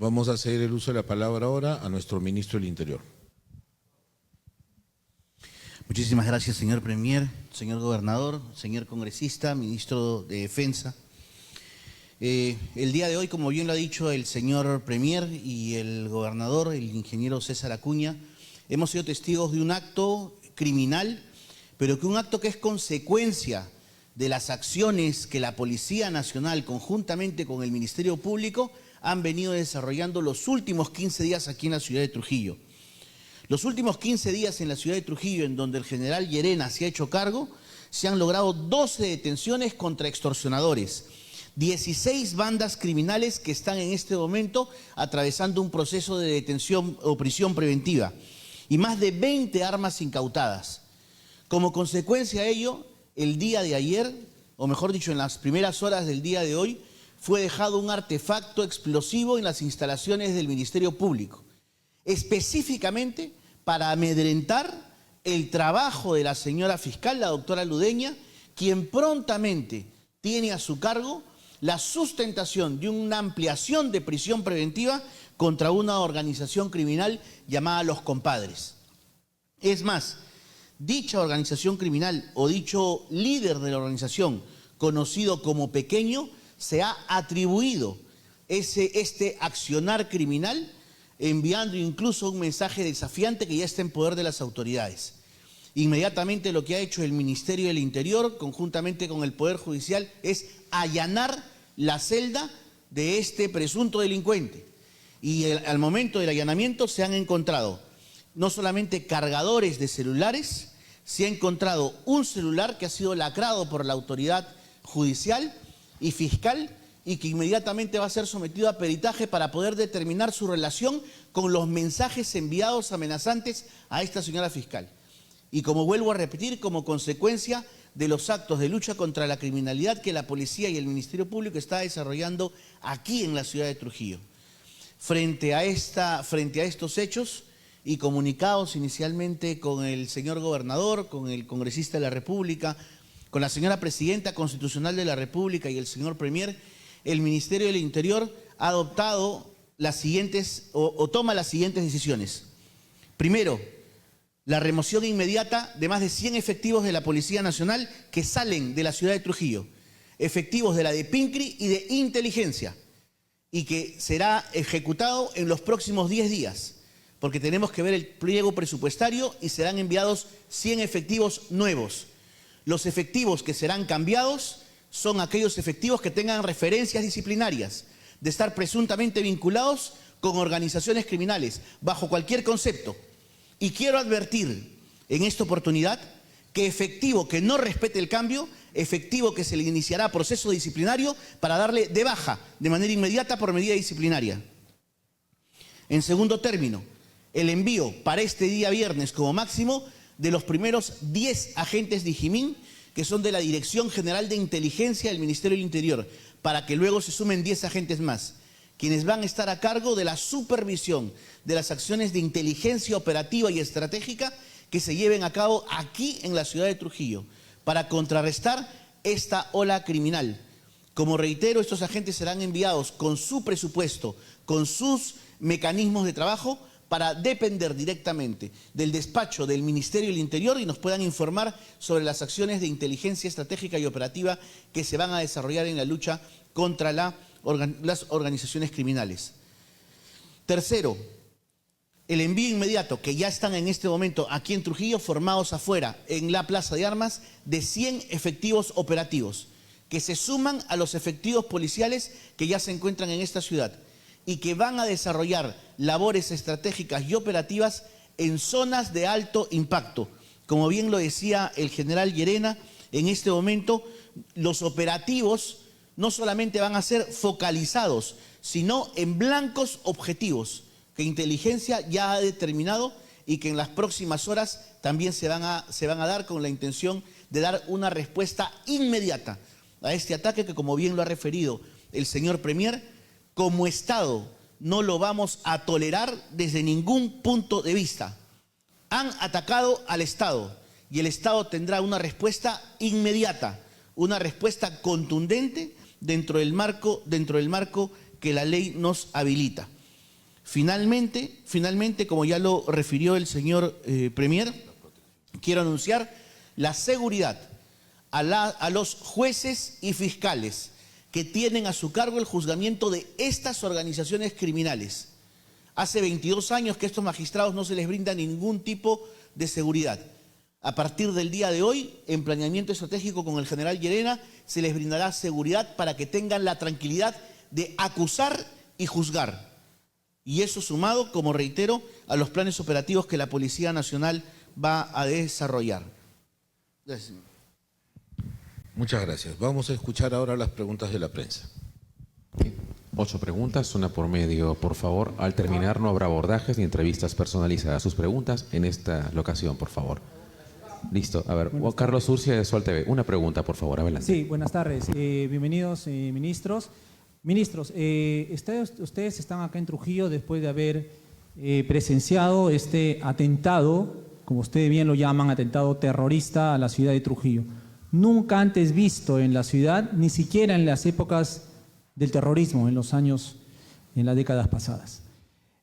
Vamos a ceder el uso de la palabra ahora a nuestro ministro del Interior. Muchísimas gracias, señor Premier, señor Gobernador, señor Congresista, Ministro de Defensa. El día de hoy, como bien lo ha dicho el señor Premier y el Gobernador, el ingeniero César Acuña, hemos sido testigos de un acto criminal, pero que un acto que es consecuencia de las acciones que la Policía Nacional, conjuntamente con el Ministerio Público, han venido desarrollando los últimos 15 días aquí en la ciudad de Trujillo. Los últimos 15 días en la ciudad de Trujillo, en donde el general Llerena se ha hecho cargo, se han logrado 12 detenciones contra extorsionadores, 16 bandas criminales que están en este momento atravesando un proceso de detención o prisión preventiva y más de 20 armas incautadas. Como consecuencia de ello, el día de ayer, o mejor dicho, en las primeras horas del día de hoy, fue dejado un artefacto explosivo en las instalaciones del Ministerio Público, específicamente para amedrentar el trabajo de la señora fiscal, la doctora Ludeña, quien prontamente tiene a su cargo la sustentación de una ampliación de prisión preventiva contra una organización criminal llamada Los Compadres. Es más, dicha organización criminal o dicho líder de la organización, conocido como Pequeño, se ha atribuido este accionar criminal, enviando incluso un mensaje desafiante que ya está en poder de las autoridades. Inmediatamente lo que ha hecho el Ministerio del Interior, conjuntamente con el Poder Judicial, es allanar la celda de este presunto delincuente. Y al momento del allanamiento se han encontrado no solamente cargadores de celulares, se ha encontrado un celular que ha sido lacrado por la autoridad judicial y fiscal y que inmediatamente va a ser sometido a peritaje para poder determinar su relación con los mensajes enviados amenazantes a esta señora fiscal. Y como vuelvo a repetir, como consecuencia de los actos de lucha contra la criminalidad que la policía y el Ministerio Público está desarrollando aquí en la ciudad de Trujillo. Frente a estos hechos y comunicados inicialmente con el señor Gobernador, con el Congresista de la República, con la señora Presidenta Constitucional de la República y el señor Premier, el Ministerio del Interior ha adoptado las siguientes toma las siguientes decisiones. Primero, la remoción inmediata de más de 100 efectivos de la Policía Nacional que salen de la ciudad de Trujillo, efectivos de la de Pincri y de Inteligencia, y que será ejecutado en los próximos 10 días, porque tenemos que ver el pliego presupuestario y serán enviados 100 efectivos nuevos. Los efectivos que serán cambiados son aquellos efectivos que tengan referencias disciplinarias, de estar presuntamente vinculados con organizaciones criminales, bajo cualquier concepto. Y quiero advertir en esta oportunidad que efectivo que no respete el cambio, efectivo que se le iniciará proceso disciplinario para darle de baja de manera inmediata por medida disciplinaria. En segundo término, el envío para este día viernes como máximo de los primeros 10 agentes de IJIMIN, que son de la Dirección General de Inteligencia del Ministerio del Interior, para que luego se sumen 10 agentes más, quienes van a estar a cargo de la supervisión de las acciones de inteligencia operativa y estratégica que se lleven a cabo aquí en la ciudad de Trujillo, para contrarrestar esta ola criminal. Como reitero, estos agentes serán enviados con su presupuesto, con sus mecanismos de trabajo, para depender directamente del despacho del Ministerio del Interior y nos puedan informar sobre las acciones de inteligencia estratégica y operativa que se van a desarrollar en la lucha contra las organizaciones criminales. Tercero, el envío inmediato, que ya están en este momento aquí en Trujillo, formados afuera en la Plaza de Armas, de 100 efectivos operativos, que se suman a los efectivos policiales que ya se encuentran en esta ciudad y que van a desarrollar labores estratégicas y operativas en zonas de alto impacto. Como bien lo decía el general Llerena, en este momento los operativos no solamente van a ser focalizados, sino en blancos objetivos que Inteligencia ya ha determinado y que en las próximas horas también se van a dar con la intención de dar una respuesta inmediata a este ataque que, como bien lo ha referido el señor Premier, como Estado no lo vamos a tolerar desde ningún punto de vista. Han atacado al Estado y el Estado tendrá una respuesta inmediata, una respuesta contundente dentro del marco que la ley nos habilita. Finalmente, como ya lo refirió el señor Premier, quiero anunciar la seguridad a los jueces y fiscales que tienen a su cargo el juzgamiento de estas organizaciones criminales. Hace 22 años que a estos magistrados no se les brinda ningún tipo de seguridad. A partir del día de hoy, en planeamiento estratégico con el general Llerena, se les brindará seguridad para que tengan la tranquilidad de acusar y juzgar. Y eso sumado, como reitero, a los planes operativos que la Policía Nacional va a desarrollar. Gracias. Muchas gracias. Vamos a escuchar ahora las preguntas de la prensa. 8 preguntas, una por medio, por favor. Al terminar no habrá abordajes ni entrevistas personalizadas. Sus preguntas en esta locación, por favor. Listo. A ver, Juan Carlos Urcia de Sol TV. Una pregunta, por favor. Adelante. Sí, buenas tardes. Bienvenidos, ministros. Ministros, ustedes están acá en Trujillo después de haber presenciado este atentado, como ustedes bien lo llaman, atentado terrorista a la ciudad de Trujillo. Nunca antes visto en la ciudad, ni siquiera en las épocas del terrorismo, en las décadas pasadas.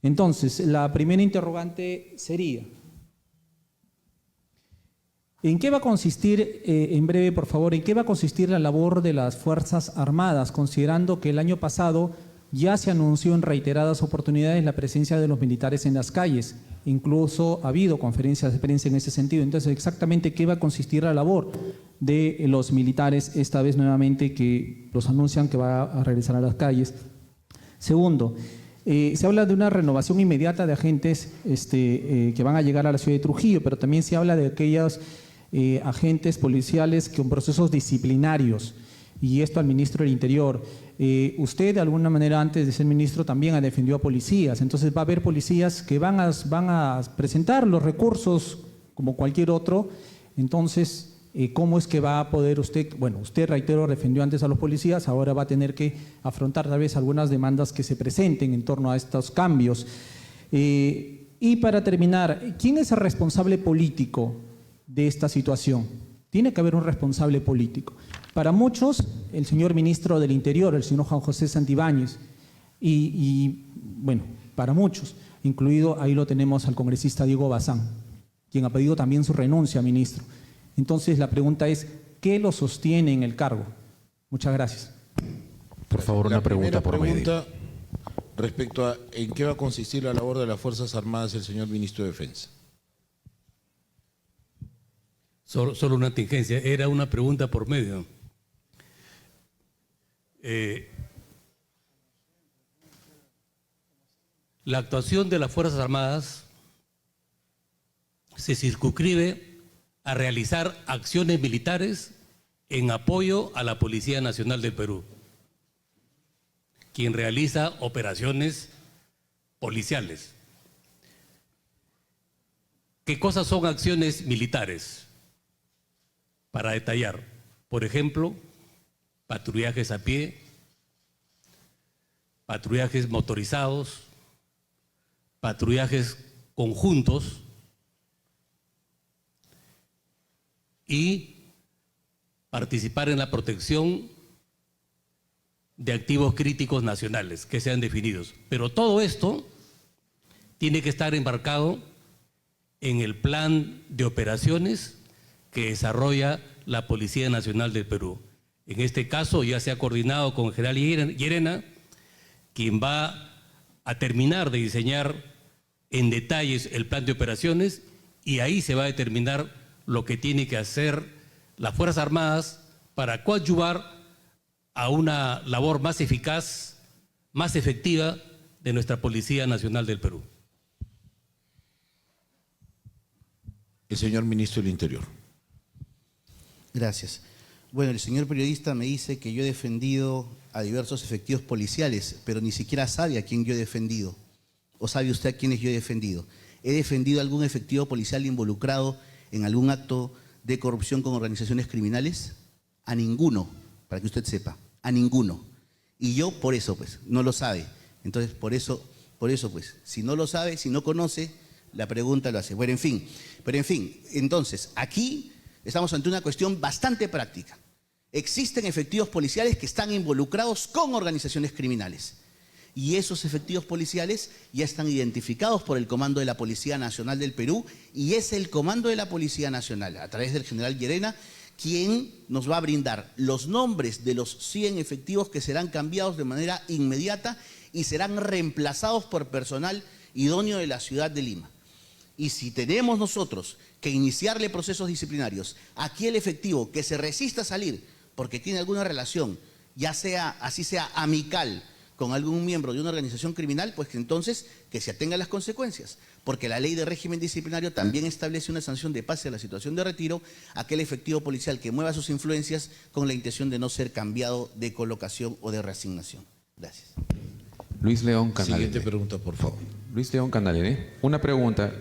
Entonces, la primera interrogante sería: ¿en qué va a consistir, en breve, por favor, en qué va a consistir la labor de las Fuerzas Armadas, considerando que el año pasado ya se anunció en reiteradas oportunidades la presencia de los militares en las calles? Incluso ha habido conferencias de prensa en ese sentido. Entonces, exactamente qué va a consistir la labor de los militares, esta vez nuevamente que los anuncian que va a regresar a las calles. Segundo, se habla de una renovación inmediata de agentes que van a llegar a la ciudad de Trujillo, pero también se habla de aquellos agentes policiales con procesos disciplinarios, y esto al ministro del Interior. Usted, de alguna manera, antes de ser ministro, también ha defendido a policías. Entonces va a haber policías que van a presentar los recursos como cualquier otro. Entonces, ¿cómo es que va a poder usted, bueno, usted, reitero, defendió antes a los policías, ahora va a tener que afrontar tal vez algunas demandas que se presenten en torno a estos cambios? Y para terminar, ¿quién es el responsable político de esta situación? Tiene que haber un responsable político. Para muchos, el señor ministro del Interior, el señor Juan José Santibáñez, y bueno, para muchos, incluido ahí lo tenemos al congresista Diego Bazán, quien ha pedido también su renuncia, ministro. Entonces la pregunta es, ¿qué lo sostiene en el cargo? Muchas gracias. Por favor, una pregunta por medio. La primera pregunta respecto a en qué va a consistir la labor de las Fuerzas Armadas, el señor ministro de Defensa. Solo una tingencia, era una pregunta por medio. La actuación de las Fuerzas Armadas se circunscribe a realizar acciones militares en apoyo a la Policía Nacional del Perú, quien realiza operaciones policiales. ¿Qué cosas son acciones militares? Para detallar, por ejemplo, patrullajes a pie, patrullajes motorizados, patrullajes conjuntos y participar en la protección de activos críticos nacionales que sean definidos. Pero todo esto tiene que estar embarcado en el plan de operaciones que desarrolla la Policía Nacional del Perú. En este caso ya se ha coordinado con el general Llerena, quien va a terminar de diseñar en detalles el plan de operaciones, y ahí se va a determinar lo que tiene que hacer las Fuerzas Armadas para coadyuvar a una labor más eficaz, más efectiva de nuestra Policía Nacional del Perú. El señor ministro del Interior. Gracias. Bueno, el señor periodista me dice que yo he defendido a diversos efectivos policiales, pero ni siquiera sabe a quién yo he defendido. ¿O sabe usted a quiénes yo he defendido? ¿He defendido a algún efectivo policial involucrado en algún acto de corrupción con organizaciones criminales? A ninguno, para que usted sepa, a ninguno. Y yo por eso, pues, no lo sabe. Entonces, por eso, pues, si no lo sabe, si no conoce, la pregunta lo hace. Bueno, en fin, entonces, aquí estamos ante una cuestión bastante práctica. Existen efectivos policiales que están involucrados con organizaciones criminales. y esos efectivos policiales ya están identificados por el Comando de la Policía Nacional del Perú, y es el Comando de la Policía Nacional, a través del general Llerena, quien nos va a brindar los nombres de los 100 efectivos que serán cambiados de manera inmediata y serán reemplazados por personal idóneo de la ciudad de Lima. Y si tenemos nosotros que iniciarle procesos disciplinarios a aquel efectivo que se resista a salir porque tiene alguna relación, ya sea, así sea amical, con algún miembro de una organización criminal, pues que entonces que se atenga a las consecuencias, porque la ley de régimen disciplinario también establece una sanción de pase a la situación de retiro a aquel efectivo policial que mueva sus influencias con la intención de no ser cambiado de colocación o de reasignación. Gracias. Luis León Candalene. Siguiente pregunta, por favor. Luis León Candalene. Una pregunta.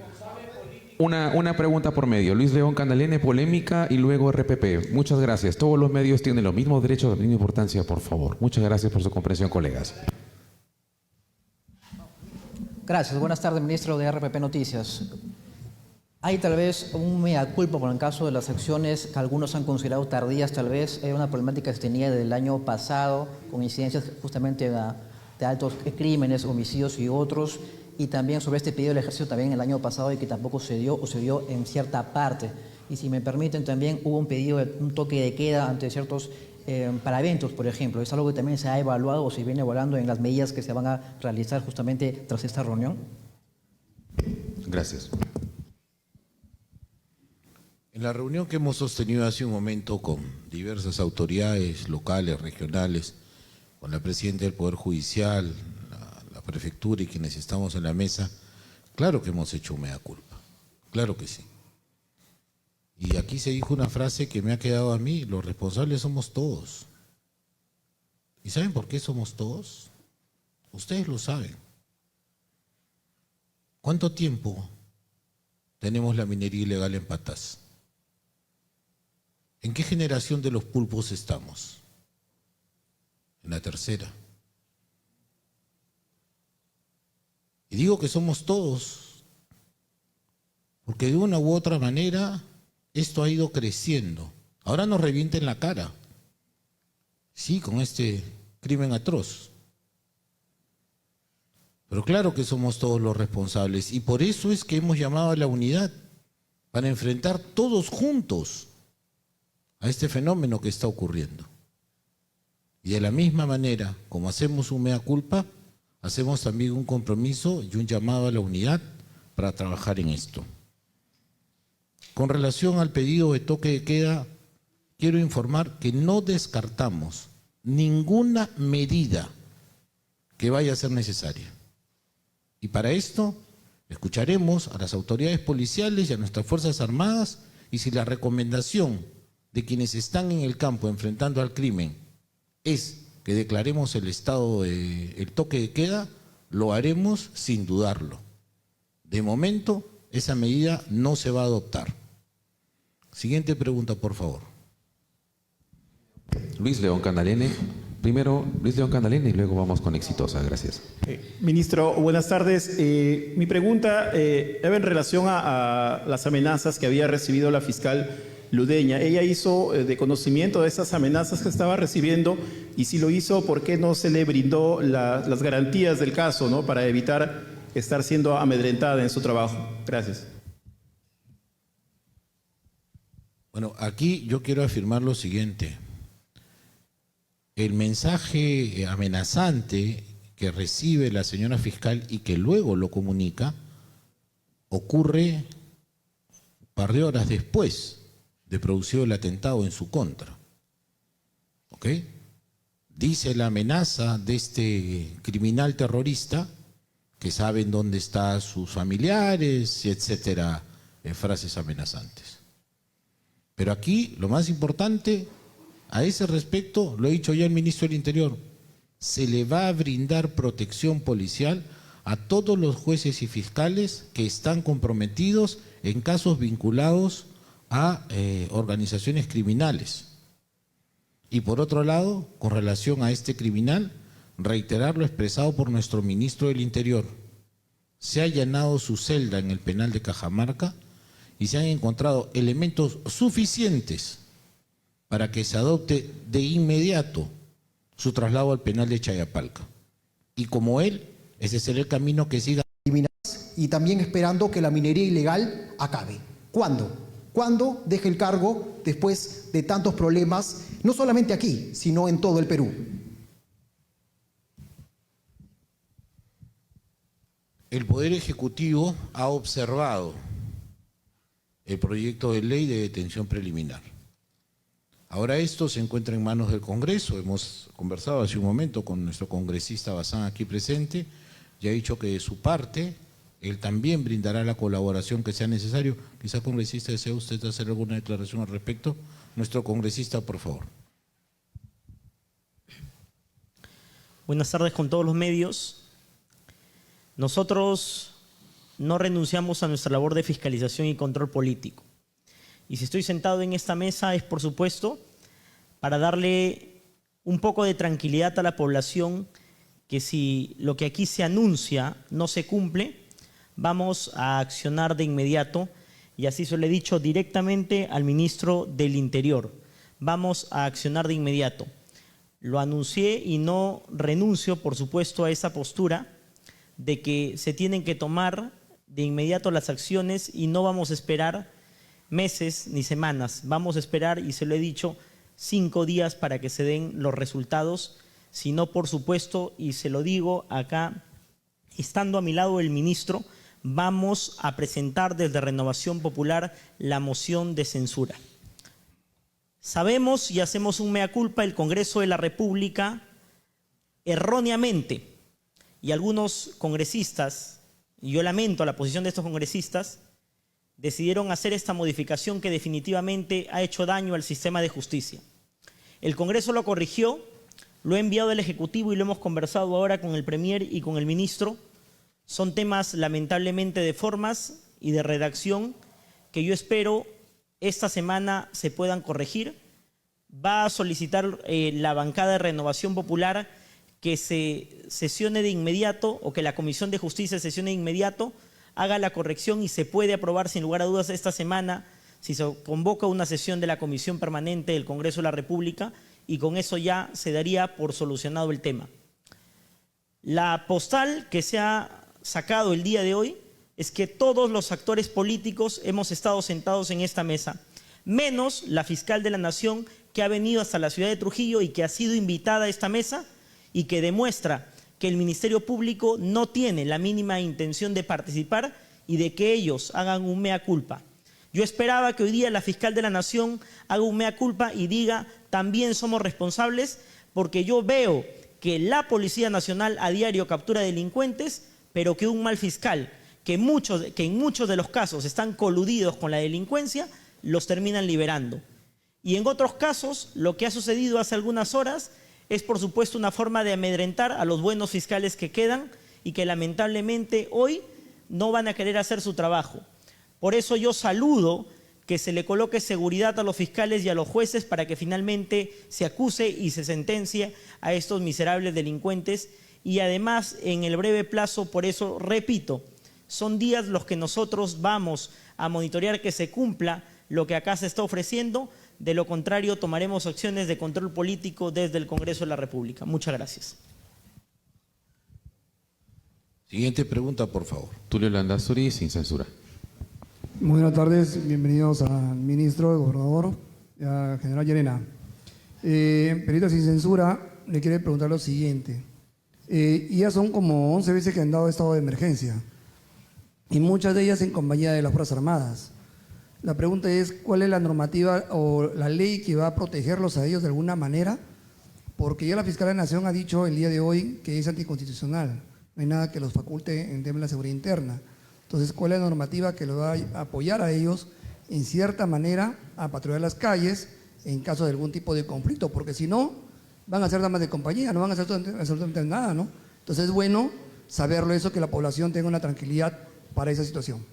Una pregunta por medio. Luis León Candalene, polémica y luego RPP. Muchas gracias. Todos los medios tienen los mismos derechos, la misma importancia, por favor. Muchas gracias por su comprensión, colegas. Gracias. Buenas tardes, ministro de RPP Noticias. Hay tal vez un mea culpa por el caso de las acciones que algunos han considerado tardías, tal vez. Era una problemática que se tenía desde el año pasado, con incidencias justamente de altos crímenes, homicidios y otros. Y también sobre este pedido del ejército también el año pasado y que tampoco se dio o se dio en cierta parte. Y si me permiten, también hubo un pedido de un toque de queda ante ciertos para eventos, por ejemplo. ¿Es algo que también se ha evaluado o se viene evaluando en las medidas que se van a realizar justamente tras esta reunión? Gracias. En la reunión que hemos sostenido hace un momento con diversas autoridades locales, regionales, con la presidenta del Poder Judicial, la prefectura y quienes estamos en la mesa, claro que hemos hecho un mea culpa, claro que sí. Y aquí se dijo una frase que me ha quedado a mí: los responsables somos todos. ¿Y saben por qué somos todos? Ustedes lo saben. ¿Cuánto tiempo tenemos la minería ilegal en Patas? ¿En qué generación de los pulpos estamos? En la tercera. Y digo que somos todos, porque de una u otra manera esto ha ido creciendo. Ahora nos revienta en la cara, sí, con este crimen atroz. Pero claro que somos todos los responsables, y por eso es que hemos llamado a la unidad, para enfrentar todos juntos a este fenómeno que está ocurriendo. Y de la misma manera, como hacemos un mea culpa, hacemos también un compromiso y un llamado a la unidad para trabajar en esto. Con relación al pedido de toque de queda, quiero informar que no descartamos ninguna medida que vaya a ser necesaria. Y para esto escucharemos a las autoridades policiales y a nuestras Fuerzas Armadas, y si la recomendación de quienes están en el campo enfrentando al crimen es que declaremos el estado el toque de queda, lo haremos sin dudarlo. De momento, esa medida no se va a adoptar. Siguiente pregunta, por favor. Luis León Candalene. Primero Luis León Candalene y luego vamos con Exitosa. Gracias. Ministro, buenas tardes. Mi pregunta era en relación a las amenazas que había recibido la fiscal Ludeña. Ella hizo de conocimiento de esas amenazas que estaba recibiendo, y si lo hizo, ¿por qué no se le brindó las garantías del caso, ¿no?, para evitar estar siendo amedrentada en su trabajo? Gracias. Bueno, aquí yo quiero afirmar lo siguiente. El mensaje amenazante que recibe la señora fiscal y que luego lo comunica ocurre un par de horas después de producido el atentado en su contra. ¿Ok? Dice la amenaza de este criminal terrorista que saben dónde están sus familiares, etcétera, frases amenazantes. Pero aquí lo más importante, a ese respecto, lo ha dicho ya el ministro del Interior, se le va a brindar protección policial a todos los jueces y fiscales que están comprometidos en casos vinculados a organizaciones criminales. Y por otro lado, con relación a este criminal, reiterar lo expresado por nuestro ministro del Interior. Se ha allanado su celda en el penal de Cajamarca y se han encontrado elementos suficientes para que se adopte de inmediato su traslado al penal de Chayapalca. Y como él, ese será el camino que siga. Y también esperando que la minería ilegal acabe. ¿Cuándo? ¿Cuándo deje el cargo después de tantos problemas, no solamente aquí, sino en todo el Perú? El Poder Ejecutivo ha observado el proyecto de ley de detención preliminar. Ahora esto se encuentra en manos del Congreso. Hemos conversado hace un momento con nuestro congresista Bazán aquí presente y ha dicho que de su parte él también brindará la colaboración que sea necesario. Quizá, congresista, ¿desea usted hacer alguna declaración al respecto? Nuestro congresista, por favor. Buenas tardes con todos los medios. Nosotros no renunciamos a nuestra labor de fiscalización y control político. Y si estoy sentado en esta mesa es, por supuesto, para darle un poco de tranquilidad a la población que si lo que aquí se anuncia no se cumple, vamos a accionar de inmediato, y así se lo he dicho directamente al ministro del Interior. Vamos a accionar de inmediato. Lo anuncié y no renuncio, por supuesto, a esa postura de que se tienen que tomar de inmediato las acciones y no vamos a esperar meses ni semanas. Vamos a esperar, y se lo he dicho, 5 días para que se den los resultados, sino, por supuesto, y se lo digo acá, estando a mi lado el ministro, vamos a presentar desde Renovación Popular la moción de censura. Sabemos y hacemos un mea culpa, el Congreso de la República erróneamente, y algunos congresistas, y yo lamento la posición de estos congresistas, decidieron hacer esta modificación que definitivamente ha hecho daño al sistema de justicia. El Congreso lo corrigió, lo ha enviado al Ejecutivo y lo hemos conversado ahora con el Premier y con el Ministro. Son temas lamentablemente de formas y de redacción que yo espero esta semana se puedan corregir. Va a solicitar la bancada de Renovación Popular que se sesione de inmediato, o que la Comisión de Justicia sesione de inmediato, haga la corrección y se puede aprobar sin lugar a dudas esta semana si se convoca una sesión de la Comisión Permanente del Congreso de la República, y con eso ya se daría por solucionado el tema. La postal que se ha sacado el día de hoy es que todos los actores políticos hemos estado sentados en esta mesa, menos la fiscal de la Nación, que ha venido hasta la ciudad de Trujillo y que ha sido invitada a esta mesa y que demuestra que el Ministerio Público no tiene la mínima intención de participar y de que ellos hagan un mea culpa. Yo esperaba que hoy día la fiscal de la Nación haga un mea culpa y diga también somos responsables, porque yo veo que la Policía Nacional a diario captura delincuentes, pero que un mal fiscal, que en muchos de los casos están coludidos con la delincuencia, los terminan liberando. Y en otros casos, lo que ha sucedido hace algunas horas es, por supuesto, una forma de amedrentar a los buenos fiscales que quedan y que lamentablemente hoy no van a querer hacer su trabajo. Por eso yo saludo que se le coloque seguridad a los fiscales y a los jueces para que finalmente se acuse y se sentencie a estos miserables delincuentes. Y además, en el breve plazo, por eso repito, son días los que nosotros vamos a monitorear que se cumpla lo que acá se está ofreciendo. De lo contrario, tomaremos acciones de control político desde el Congreso de la República. Muchas gracias. Siguiente pregunta, por favor. Tulio Landazuri, sin censura. Muy buenas tardes, bienvenidos al ministro, al gobernador, al general Llerena. Perito sin censura, le quiero preguntar lo siguiente. Ya son como 11 veces que han dado estado de emergencia, y muchas de ellas en compañía de las Fuerzas Armadas. La pregunta es, ¿cuál es la normativa o la ley que va a protegerlos a ellos de alguna manera? Porque ya la Fiscalía de la Nación ha dicho el día de hoy que es anticonstitucional. No hay nada que los faculte en tema de la seguridad interna. Entonces, ¿cuál es la normativa que los va a apoyar a ellos en cierta manera a patrullar las calles en caso de algún tipo de conflicto? Porque si no, van a ser damas de compañía, no van a hacer absolutamente nada, ¿no? Entonces es bueno saberlo eso, que la población tenga una tranquilidad para esa situación.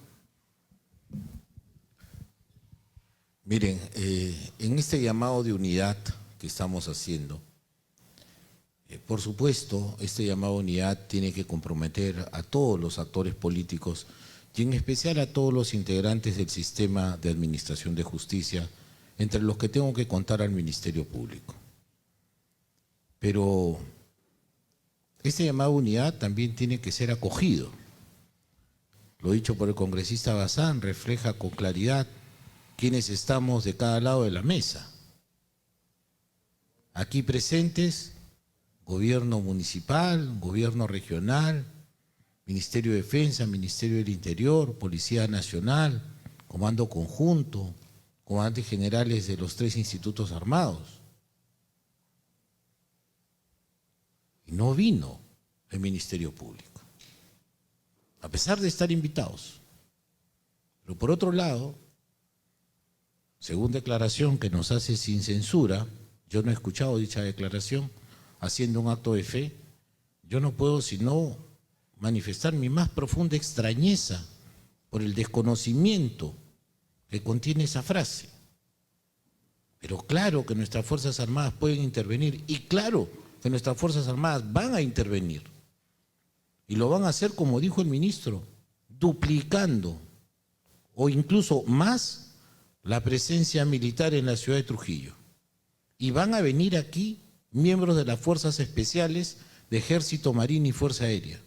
Miren, en este llamado de unidad que estamos haciendo, por supuesto, este llamado de unidad tiene que comprometer a todos los actores políticos y en especial a todos los integrantes del sistema de administración de justicia, entre los que tengo que contar al Ministerio Público. Pero este llamado a unidad también tiene que ser acogido. Lo dicho por el congresista Bazán refleja con claridad quiénes estamos de cada lado de la mesa. Aquí presentes, gobierno municipal, gobierno regional, Ministerio de Defensa, Ministerio del Interior, Policía Nacional, Comando Conjunto, comandantes generales de los 3 institutos armados. Y no vino el Ministerio Público, a pesar de estar invitados. Pero por otro lado, según declaración que nos hace sin censura, yo no he escuchado dicha declaración, haciendo un acto de fe, yo no puedo sino manifestar mi más profunda extrañeza por el desconocimiento que contiene esa frase. Pero claro que nuestras Fuerzas Armadas pueden intervenir y claro que nuestras Fuerzas Armadas van a intervenir. Y lo van a hacer, como dijo el ministro, duplicando o incluso más la presencia militar en la ciudad de Trujillo. Y van a venir aquí miembros de las Fuerzas Especiales de Ejército, Marina y Fuerza Aérea,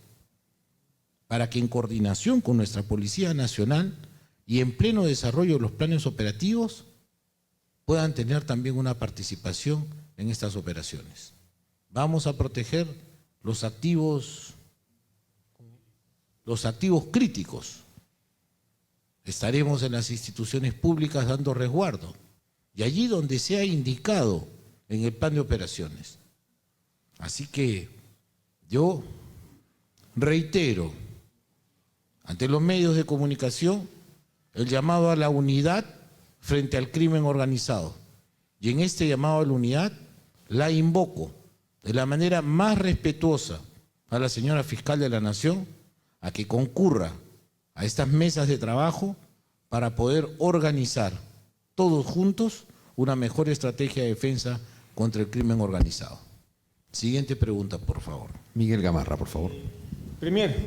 para que en coordinación con nuestra Policía Nacional y en pleno desarrollo de los planes operativos puedan tener también una participación en estas operaciones. Vamos a proteger los activos críticos. Estaremos en las instituciones públicas dando resguardo y allí donde sea indicado en el plan de operaciones. Así que yo reitero ante los medios de comunicación el llamado a la unidad frente al crimen organizado. Y en este llamado a la unidad la invoco de la manera más respetuosa a la señora fiscal de la Nación a que concurra a estas mesas de trabajo para poder organizar todos juntos una mejor estrategia de defensa contra el crimen organizado. Siguiente pregunta, por favor. Miguel Gamarra, por favor. Premier,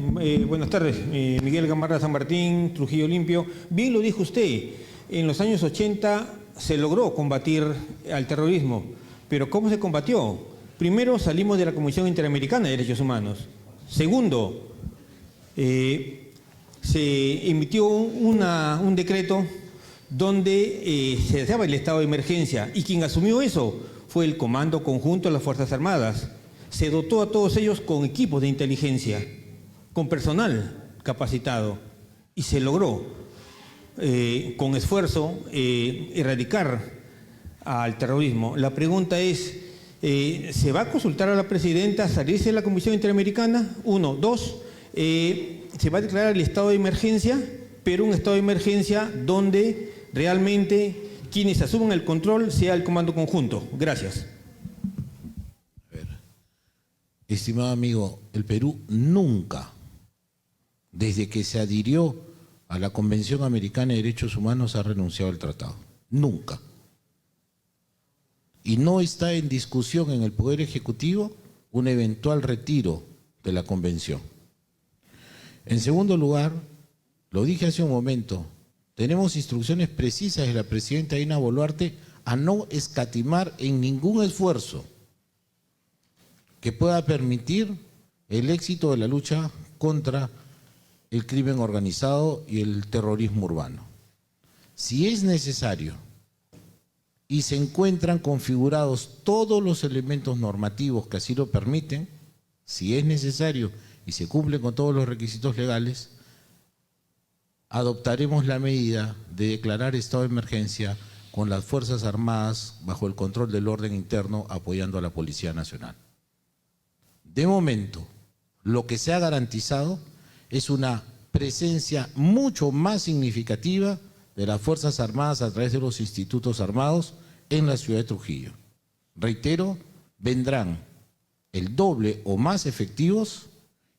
buenas tardes. Miguel Gamarra, San Martín, Trujillo Limpio. Bien lo dijo usted, en los años 80 se logró combatir al terrorismo, pero ¿cómo se combatió? Primero, salimos de la Comisión Interamericana de Derechos Humanos. Segundo, se emitió un decreto donde se daba el estado de emergencia y quien asumió eso fue el Comando Conjunto de las Fuerzas Armadas. Se dotó a todos ellos con equipos de inteligencia, con personal capacitado y se logró con esfuerzo erradicar al terrorismo. La pregunta es, ¿se va a consultar a la presidenta salirse de la Comisión Interamericana? 1. 2, se va a declarar el estado de emergencia, pero un estado de emergencia donde realmente quienes asuman el control sea el Comando Conjunto. Gracias. Estimado amigo, el Perú nunca, desde que se adhirió a la Convención Americana de Derechos Humanos, ha renunciado al tratado. Nunca. Y no está en discusión en el Poder Ejecutivo un eventual retiro de la Convención. En segundo lugar, lo dije hace un momento, tenemos instrucciones precisas de la presidenta Dina Boluarte a no escatimar en ningún esfuerzo que pueda permitir el éxito de la lucha contra el crimen organizado y el terrorismo urbano. Si es necesario y se encuentran configurados todos los elementos normativos que así lo permiten, si es necesario y se cumplen con todos los requisitos legales, adoptaremos la medida de declarar estado de emergencia con las Fuerzas Armadas bajo el control del orden interno, apoyando a la Policía Nacional. De momento, lo que se ha garantizado es una presencia mucho más significativa de las Fuerzas Armadas a través de los institutos armados en la ciudad de Trujillo. Reitero, vendrán el doble o más efectivos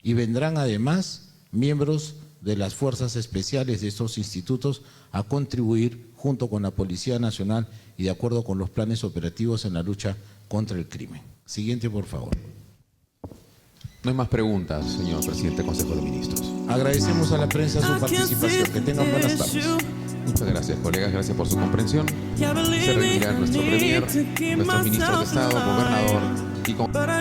y vendrán además miembros de las fuerzas especiales de estos institutos a contribuir junto con la Policía Nacional y de acuerdo con los planes operativos en la lucha contra el crimen. Siguiente, por favor. No hay más preguntas, señor presidente del Consejo de Ministros. Agradecemos a la prensa su participación. Que tengan buenas tardes. Muchas gracias, colegas. Gracias por su comprensión. Se reunirá nuestro Premier, nuestro ministro de Estado, gobernador y